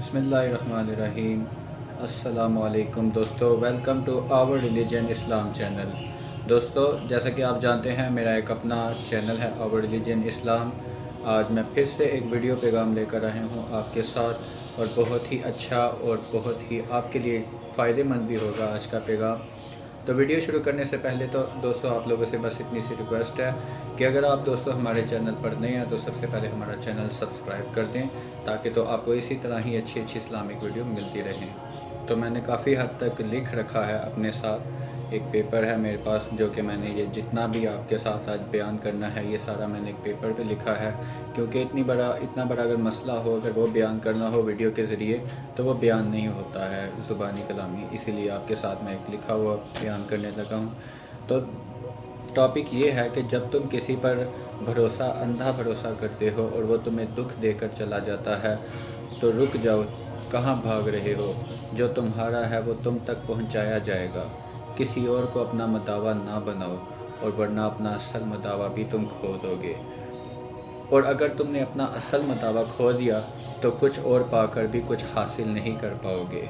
Bismillahirrahmanirrahim. السلام علیکم دوستو، welcome to our religion Islam channel. دوستو، جیسا کہ آپ جانتے ہیں میرا ایک اپنا چینل ہے آور ریلیجن اسلام۔ آج میں پھر سے ایک ویڈیو پیغام لے کر رہا ہوں آپ کے ساتھ، اور بہت ہی اچھا اور بہت ہی آپ کے لیے فائدہ مند بھی ہوگا آج کا پیغام۔ تو ویڈیو شروع کرنے سے پہلے تو دوستو آپ لوگوں سے بس اتنی سی ریکویسٹ ہے کہ اگر آپ دوستو ہمارے چینل پر نئے ہیں تو سب سے پہلے ہمارا چینل سبسکرائب کر دیں، تاکہ تو آپ کو اسی طرح ہی اچھی اسلامک ویڈیو ملتی رہیں۔ تو میں نے کافی حد تک لکھ رکھا ہے اپنے ساتھ، ایک پیپر ہے میرے پاس جو کہ میں نے یہ جتنا بھی آپ کے ساتھ آج بیان کرنا ہے یہ سارا میں نے ایک پیپر پہ لکھا ہے، کیونکہ اتنا بڑا اگر مسئلہ ہو، اگر وہ بیان کرنا ہو ویڈیو کے ذریعے تو وہ بیان نہیں ہوتا ہے زبانی کلامی، اسی لیے آپ کے ساتھ میں ایک لکھا ہوا بیان کرنے لگا ہوں۔ تو ٹاپک یہ ہے کہ جب تم کسی پر اندھا بھروسہ کرتے ہو اور وہ تمہیں دکھ دے کر چلا جاتا ہے تو رک جاؤ، کہاں بھاگ رہے ہو؟ جو تمہارا ہے وہ تم تک پہنچایا جائے گا۔ کسی اور کو اپنا مداوا نہ بناؤ، اور ورنہ اپنا اصل مداوا بھی تم کھو دو گے۔ اور اگر تم نے اپنا اصل مداوا کھو دیا تو کچھ اور پا کر بھی کچھ حاصل نہیں کر پاؤ گے۔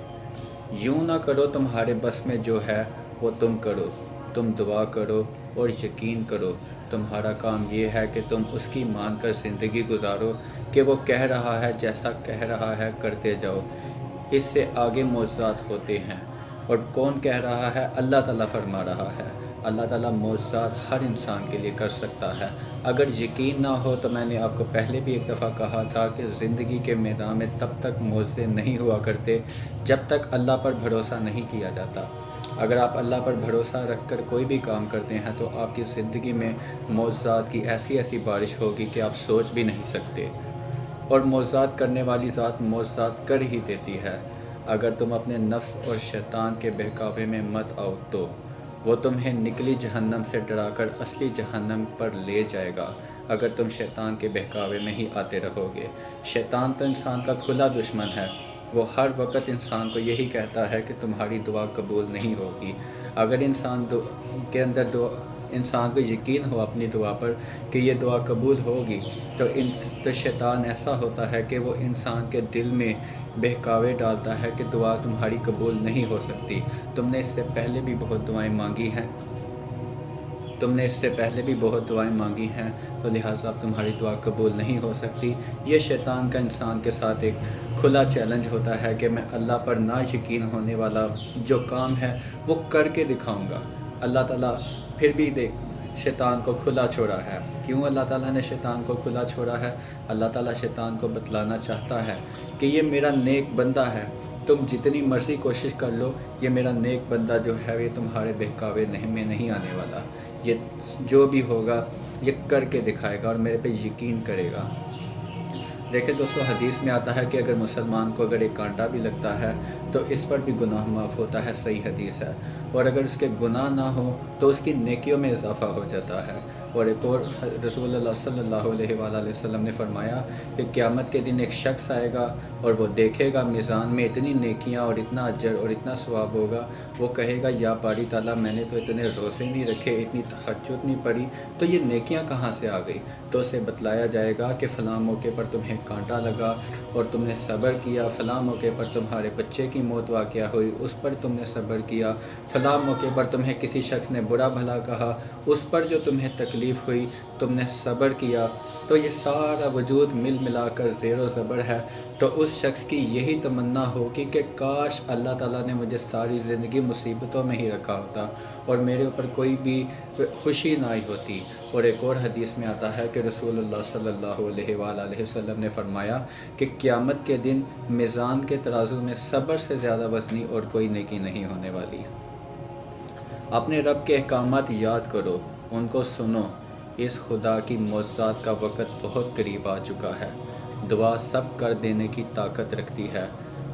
یوں نہ کرو، تمہارے بس میں جو ہے وہ تم کرو۔ تم دعا کرو اور یقین کرو، تمہارا کام یہ ہے کہ تم اس کی مان کر زندگی گزارو کہ وہ کہہ رہا ہے، جیسا کہہ رہا ہے کرتے جاؤ۔ اس سے آگے معجزات ہوتے ہیں۔ اور کون کہہ رہا ہے؟ اللہ تعالیٰ فرما رہا ہے۔ اللہ تعالیٰ معجزات ہر انسان کے لیے کر سکتا ہے۔ اگر یقین نہ ہو تو میں نے آپ کو پہلے بھی ایک دفعہ کہا تھا کہ زندگی کے میدان میں تب تک معجزے نہیں ہوا کرتے جب تک اللہ پر بھروسہ نہیں کیا جاتا۔ اگر آپ اللہ پر بھروسہ رکھ کر کوئی بھی کام کرتے ہیں تو آپ کی زندگی میں معجزات کی ایسی بارش ہوگی کہ آپ سوچ بھی نہیں سکتے۔ اور معجزات کرنے والی ذات معجزات کر ہی دیتی ہے۔ اگر تم اپنے نفس اور شیطان کے بہکاوے میں مت آؤ تو وہ تمہیں نکلی جہنم سے ڈرا کر اصلی جہنم پر لے جائے گا، اگر تم شیطان کے بہکاوے میں ہی آتے رہو گے۔ شیطان تو انسان کا کھلا دشمن ہے، وہ ہر وقت انسان کو یہی کہتا ہے کہ تمہاری دعا قبول نہیں ہوگی۔ اگر انسان کو یقین ہو اپنی دعا پر کہ یہ دعا قبول ہوگی تو شیطان ایسا ہوتا ہے کہ وہ انسان کے دل میں بہکاوے ڈالتا ہے کہ دعا تمہاری قبول نہیں ہو سکتی۔ تم نے اس سے پہلے بھی بہت دعائیں مانگی ہیں، تو لہٰذا اب تمہاری دعا قبول نہیں ہو سکتی۔ یہ شیطان کا انسان کے ساتھ ایک کھلا چیلنج ہوتا ہے کہ میں اللہ پر نہ یقین ہونے والا جو کام ہے وہ کر کے دکھاؤں گا۔ اللہ تعالیٰ پھر بھی شیطان کو کھلا چھوڑا ہے۔ کیوں اللہ تعالیٰ نے شیطان کو کھلا چھوڑا ہے؟ اللہ تعالیٰ شیطان کو بتلانا چاہتا ہے کہ یہ میرا نیک بندہ ہے، تم جتنی مرضی کوشش کر لو، یہ میرا نیک بندہ جو ہے یہ تمہارے بہکاوے میں نہیں آنے والا۔ یہ جو بھی ہوگا یہ کر کے دکھائے گا اور میرے پہ یقین کرے گا۔ دیکھیں دوستو، حدیث میں آتا ہے کہ اگر مسلمان کو اگر ایک کانٹا بھی لگتا ہے تو اس پر بھی گناہ معاف ہوتا ہے، صحیح حدیث ہے۔ اور اگر اس کے گناہ نہ ہو تو اس کی نیکیوں میں اضافہ ہو جاتا ہے۔ اور ایک اور رسول اللہ صلی اللہ علیہ وآلہ وسلم نے فرمایا کہ قیامت کے دن ایک شخص آئے گا اور وہ دیکھے گا میزان میں اتنی نیکیاں اور اتنا اجر اور اتنا ثواب ہوگا، وہ کہے گا یا باری تعالیٰ، میں نے تو اتنے روزے نہیں رکھے، اتنی تہجد نہیں پڑھی، تو یہ نیکیاں کہاں سے آ گئی؟ تو اسے بتلایا جائے گا کہ فلاں موقع پر تمہیں کانٹا لگا اور تم نے صبر کیا، فلاں موقع پر تمہارے بچے کی موت واقعہ ہوئی، اس پر تم نے صبر کیا، فلاں موقع پر تمہیں کسی شخص نے برا بھلا کہا، اس پر جو تمہیں تکلیف ہوئی تم نے صبر کیا۔ تو یہ سارا وجود ملا کر زیر و زبر ہے۔ تو اس شخص کی یہی تمنا ہوگی کہ کاش اللہ تعالیٰ نے مجھے ساری زندگی مصیبتوں میں ہی رکھا ہوتا اور میرے اوپر کوئی بھی خوشی نہ آئی ہوتی۔ اور ایک اور حدیث میں آتا ہے کہ رسول اللہ صلی اللہ علیہ وآلہ وسلم نے فرمایا کہ قیامت کے دن میزان کے ترازو میں صبر سے زیادہ وزنی اور کوئی نیکی نہیں ہونے والی۔ اپنے رب کے احکامات یاد کرو، ان کو سنو، اس خدا کی معجزات کا وقت بہت قریب آ چکا ہے۔ دعا سب کر دینے کی طاقت رکھتی ہے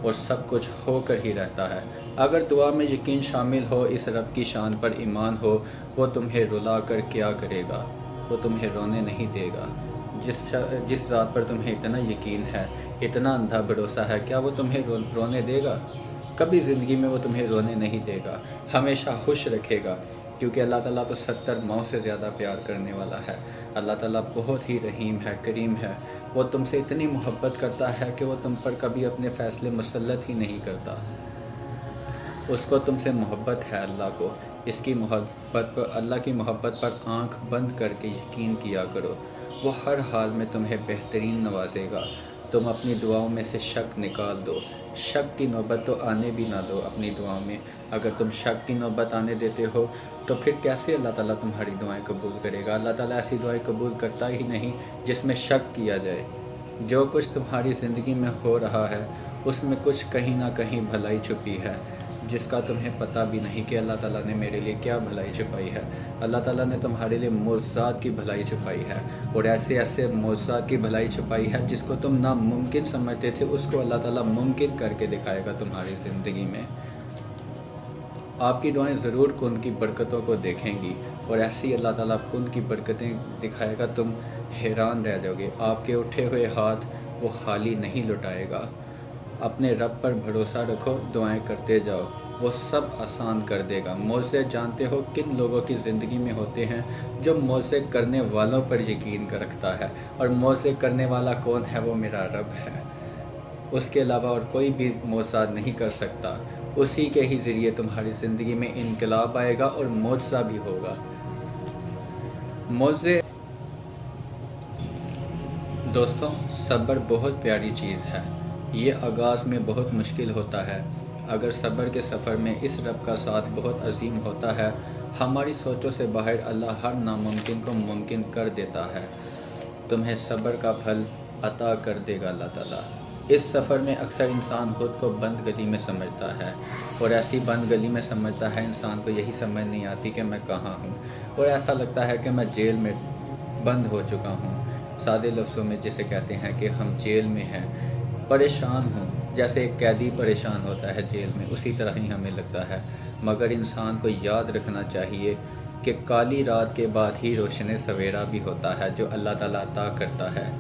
اور سب کچھ ہو کر ہی رہتا ہے۔ اگر دعا میں یقین شامل ہو، اس رب کی شان پر ایمان ہو، وہ تمہیں رلا کر کیا کرے گا؟ وہ تمہیں رونے نہیں دے گا۔ جس ذات پر تمہیں اتنا یقین ہے، اتنا اندھا بھروسہ ہے، کیا وہ تمہیں رونے دے گا؟ کبھی زندگی میں وہ تمہیں رونے نہیں دے گا، ہمیشہ خوش رکھے گا۔ کیونکہ اللہ تعالیٰ تو 70 ماؤں سے زیادہ پیار کرنے والا ہے۔ اللہ تعالیٰ بہت ہی رحیم ہے، کریم ہے۔ وہ تم سے اتنی محبت کرتا ہے کہ وہ تم پر کبھی اپنے فیصلے مسلط ہی نہیں کرتا۔ اس کو تم سے محبت ہے، اللہ کو۔ اس کی محبت پر، اللہ کی محبت پر آنکھ بند کر کے یقین کیا کرو۔ وہ ہر حال میں تمہیں بہترین نوازے گا۔ تم اپنی دعاؤں میں سے شک نکال دو۔ شک کی نوبت تو آنے بھی نہ دو اپنی دعاؤں میں۔ اگر تم شک کی نوبت آنے دیتے ہو تو پھر کیسے اللہ تعالیٰ تمہاری دعائیں قبول کرے گا؟ اللہ تعالیٰ ایسی دعائیں قبول کرتا ہی نہیں جس میں شک کیا جائے۔ جو کچھ تمہاری زندگی میں ہو رہا ہے اس میں کچھ کہیں نہ کہیں بھلائی چھپی ہے، جس کا تمہیں پتہ بھی نہیں کہ اللہ تعالیٰ نے میرے لیے کیا بھلائی چھپائی ہے۔ اللہ تعالیٰ نے تمہارے لیے معجزات کی بھلائی چھپائی ہے، اور ایسے ایسے معجزات کی بھلائی چھپائی ہے جس کو تم ناممکن سمجھتے تھے، اس کو اللہ تعالیٰ ممکن کر کے دکھائے گا تمہاری زندگی میں۔ آپ کی دعائیں ضرور کن کی برکتوں کو دیکھیں گی، اور ایسی اللہ تعالیٰ کن کی برکتیں دکھائے گا، تم حیران رہ جاؤ گے۔ آپ کے اٹھے ہوئے ہاتھ وہ خالی نہیں لوٹائے گا۔ اپنے رب پر بھروسہ رکھو، دعائیں کرتے جاؤ، وہ سب آسان کر دے گا۔ معجزے جانتے ہو کن لوگوں کی زندگی میں ہوتے ہیں؟ جو معجزے کرنے والوں پر یقین رکھتا ہے، اور معجزے کرنے والا کون ہے؟ وہ میرا رب ہے۔ اس کے علاوہ اور کوئی بھی معجزہ نہیں کر سکتا۔ اسی کے ہی ذریعے تمہاری زندگی میں انقلاب آئے گا اور معجزہ بھی ہوگا۔ معجزے دوستوں، صبر بہت پیاری چیز ہے۔ یہ آغاز میں بہت مشکل ہوتا ہے۔ اگر صبر کے سفر میں اس رب کا ساتھ بہت عظیم ہوتا ہے، ہماری سوچوں سے باہر اللہ ہر ناممکن کو ممکن کر دیتا ہے۔ تمہیں صبر کا پھل عطا کر دے گا اللہ تعالیٰ۔ اس سفر میں اکثر انسان خود کو بند گلی میں سمجھتا ہے، اور ایسی بند گلی میں سمجھتا ہے انسان کو یہی سمجھ نہیں آتی کہ میں کہاں ہوں، اور ایسا لگتا ہے کہ میں جیل میں بند ہو چکا ہوں۔ سادے لفظوں میں جسے کہتے ہیں کہ ہم جیل میں ہیں، پریشان ہوں، جیسے ایک قیدی پریشان ہوتا ہے جیل میں، اسی طرح ہی ہمیں لگتا ہے۔ مگر انسان کو یاد رکھنا چاہیے کہ کالی رات کے بعد ہی روشن سویرا بھی ہوتا ہے، جو اللہ تعالیٰ عطا کرتا ہے۔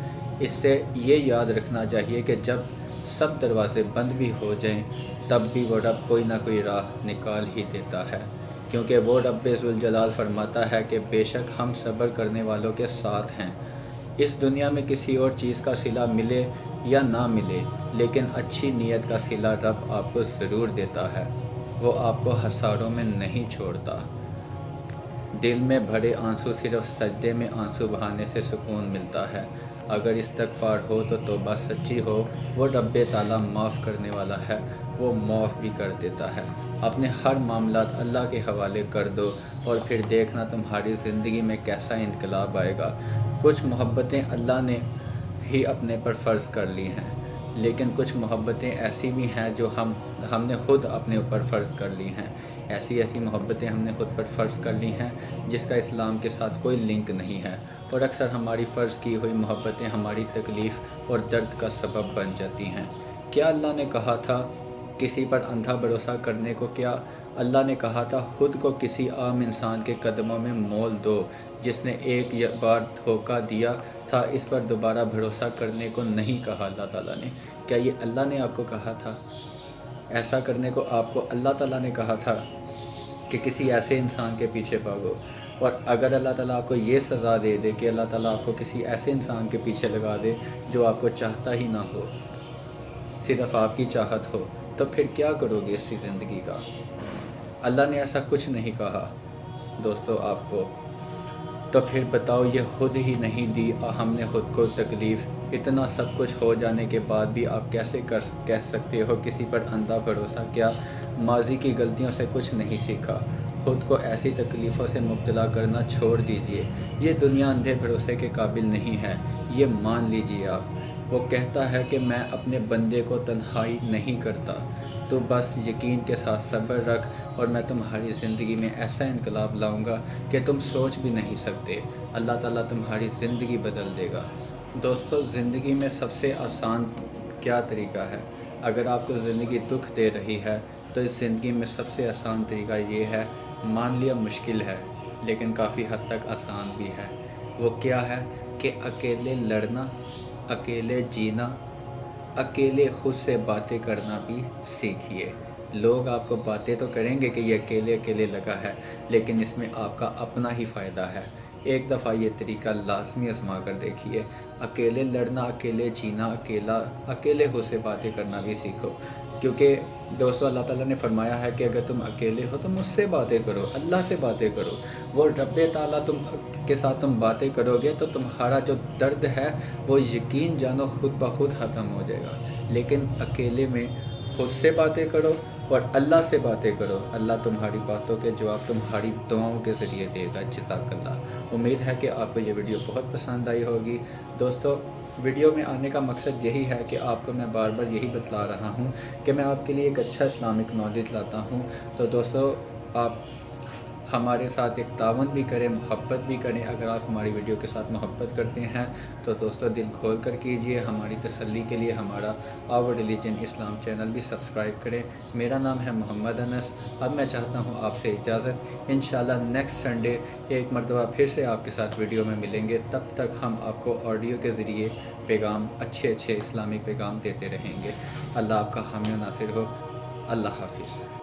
اس سے یہ یاد رکھنا چاہیے کہ جب سب دروازے بند بھی ہو جائیں تب بھی وہ رب کوئی نہ کوئی راہ نکال ہی دیتا ہے، کیونکہ وہ رب ذوالجلال فرماتا ہے کہ بے شک ہم صبر کرنے والوں کے ساتھ ہیں۔ اس دنیا میں کسی اور چیز کا صلہ ملے یا نہ ملے، لیکن اچھی نیت کا صلہ رب آپ کو ضرور دیتا ہے۔ وہ آپ کو ہساروں میں نہیں چھوڑتا۔ دل میں بھرے آنسو، صرف سجدے میں آنسو بہانے سے سکون ملتا ہے۔ اگر استغفار ہو تو توبہ سچی ہو، وہ رب تعالیٰ معاف کرنے والا ہے، وہ معاف بھی کر دیتا ہے۔ اپنے ہر معاملات اللہ کے حوالے کر دو، اور پھر دیکھنا تمہاری زندگی میں کیسا انقلاب آئے گا۔ کچھ محبتیں اللہ نے ہی اپنے پر فرض کر لی ہیں، لیکن کچھ محبتیں ایسی بھی ہیں جو ہم نے خود اپنے اوپر فرض کر لی ہیں۔ ایسی محبتیں ہم نے خود پر فرض کر لی ہیں جس کا اسلام کے ساتھ کوئی لنک نہیں ہے، اور اکثر ہماری فرض کی ہوئی محبتیں ہماری تکلیف اور درد کا سبب بن جاتی ہیں۔ کیا اللہ نے کہا تھا کسی پر اندھا بھروسہ کرنے کو؟ کیا اللہ نے کہا تھا خود کو کسی عام انسان کے قدموں میں مول دو؟ جس نے ایک بار دھوکہ دیا تھا، اس پر دوبارہ بھروسہ کرنے کو نہیں کہا اللہ تعالیٰ نے۔ کیا یہ اللہ نے آپ کو کہا تھا؟ ایسا کرنے کو آپ کو اللہ تعالیٰ نے کہا تھا کہ کسی ایسے انسان کے پیچھے بھاگو؟ اور اگر اللہ تعالیٰ آپ کو یہ سزا دے دے کہ اللہ تعالیٰ آپ کو کسی ایسے انسان کے پیچھے لگا دے جو آپ کو چاہتا ہی نہ ہو، صرف آپ کی چاہت ہو، تو پھر کیا کرو گے اسی زندگی کا؟ اللہ نے ایسا کچھ نہیں کہا دوستو آپ کو، تو پھر بتاؤ یہ خود ہی نہیں دی ہم نے خود کو تکلیف؟ اتنا سب کچھ ہو جانے کے بعد بھی آپ کیسے کہہ سکتے ہو کسی پر اندھا بھروسہ؟ کیا ماضی کی غلطیوں سے کچھ نہیں سیکھا؟ خود کو ایسی تکلیفوں سے مبتلا کرنا چھوڑ دیجئے۔ یہ دنیا اندھے بھروسے کے قابل نہیں ہے، یہ مان لیجئے آپ۔ وہ کہتا ہے کہ میں اپنے بندے کو تنہائی نہیں کرتا، تو بس یقین کے ساتھ صبر رکھ، اور میں تمہاری زندگی میں ایسا انقلاب لاؤں گا کہ تم سوچ بھی نہیں سکتے۔ اللہ تعالیٰ تمہاری زندگی بدل دے گا۔ دوستو، زندگی میں سب سے آسان کیا طریقہ ہے؟ اگر آپ کو زندگی دکھ دے رہی ہے تو اس زندگی میں سب سے آسان طریقہ یہ ہے، مان لیا مشکل ہے لیکن کافی حد تک آسان بھی ہے۔ وہ کیا ہے کہ اکیلے لڑنا، اکیلے جینا، اکیلے خود سے باتیں کرنا بھی سیکھیے۔ لوگ آپ کو باتیں تو کریں گے کہ یہ اکیلے اکیلے لگا ہے، لیکن اس میں آپ کا اپنا ہی فائدہ ہے۔ ایک دفعہ یہ طریقہ لازمی آزما کر دیکھیے۔ اکیلے لڑنا، اکیلے جینا، اکیلے ہو سے باتیں کرنا بھی سیکھو، کیونکہ دوستو اللہ تعالیٰ نے فرمایا ہے کہ اگر تم اکیلے ہو تو مجھ سے باتیں کرو، اللہ سے باتیں کرو۔ وہ رب تعالیٰ کے ساتھ تم باتیں کرو گے تو تمہارا جو درد ہے وہ یقین جانو خود بخود ختم ہو جائے گا۔ لیکن اکیلے میں خود سے باتیں کرو اور اللہ سے باتیں کرو، اللہ تمہاری باتوں کے جواب تمہاری دعاؤں کے ذریعے دے گا۔ جزاک اللہ۔ امید ہے کہ آپ کو یہ ویڈیو بہت پسند آئی ہوگی۔ دوستو ویڈیو میں آنے کا مقصد یہی ہے کہ آپ کو میں بار بار یہی بتلا رہا ہوں کہ میں آپ کے لیے ایک اچھا اسلامک نالج لاتا ہوں۔ تو دوستو آپ ہمارے ساتھ ایک تعاون بھی کریں، محبت بھی کریں۔ اگر آپ ہماری ویڈیو کے ساتھ محبت کرتے ہیں تو دوستو دل کھول کر کیجئے۔ ہماری تسلی کے لیے ہمارا آور ریلیجن اسلام چینل بھی سبسکرائب کریں۔ میرا نام ہے محمد انس۔ اب میں چاہتا ہوں آپ سے اجازت، انشاءاللہ نیکسٹ سنڈے ایک مرتبہ پھر سے آپ کے ساتھ ویڈیو میں ملیں گے۔ تب تک ہم آپ کو آڈیو کے ذریعے پیغام، اچھے اسلامی پیغام دیتے رہیں گے۔ اللہ آپ کا حامی و ناصر ہو۔ اللہ حافظ۔